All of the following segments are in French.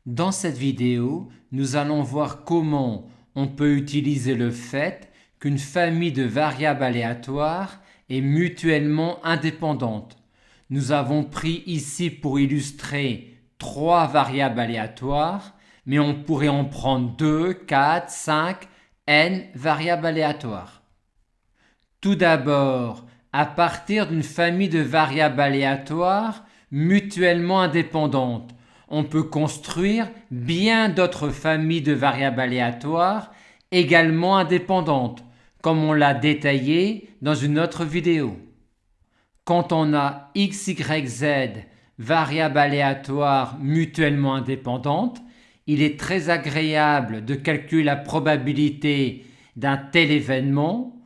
Dans cette vidéo, nous allons voir comment on peut utiliser le fait qu'une famille de variables aléatoires est mutuellement indépendante. Nous avons pris ici pour illustrer 3 variables aléatoires, mais on pourrait en prendre 2, 4, 5, n variables aléatoires. Tout d'abord, à partir d'une famille de variables aléatoires mutuellement indépendantes, on peut construire bien d'autres familles de variables aléatoires également indépendantes, comme on l'a détaillé dans une autre vidéo. Quand on a x, y, z variables aléatoires mutuellement indépendantes, il est très agréable de calculer la probabilité d'un tel événement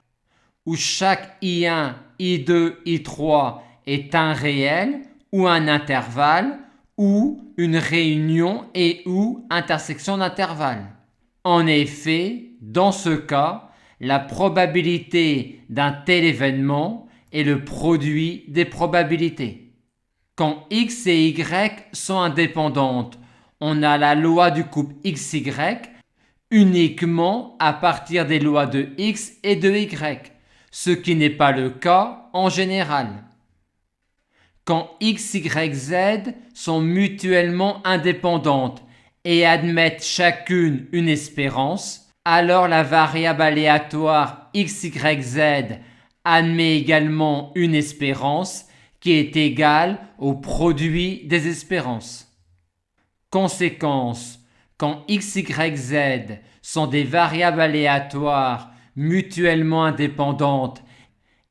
où chaque I1, I2, I3 est un réel ou un intervalle ou une réunion et ou intersection d'intervalles. En effet, dans ce cas, la probabilité d'un tel événement est le produit des probabilités. Quand x et y sont indépendantes, on a la loi du couple xy uniquement à partir des lois de x et de y, ce qui n'est pas le cas en général. Quand x, y, z sont mutuellement indépendantes et admettent chacune une espérance, alors la variable aléatoire x, y, z admet également une espérance qui est égale au produit des espérances. Conséquence, quand x, y, z sont des variables aléatoires mutuellement indépendantes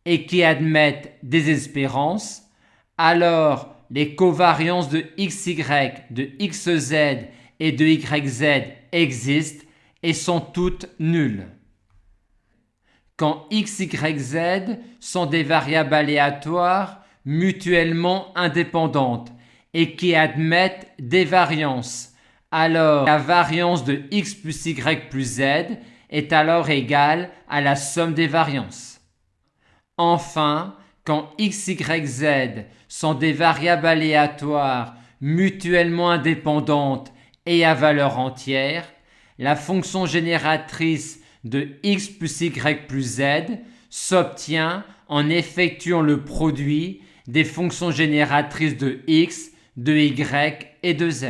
et qui admettent des espérances, alors les covariances de xy, de xz et de yz existent et sont toutes nulles. Quand x, y, z sont des variables aléatoires mutuellement indépendantes et qui admettent des variances, alors la variance de x plus y plus z est alors égale à la somme des variances. Enfin, quand x, y, z sont des variables aléatoires mutuellement indépendantes et à valeur entière, la fonction génératrice de x plus y plus z s'obtient en effectuant le produit des fonctions génératrices de x, de y et de z.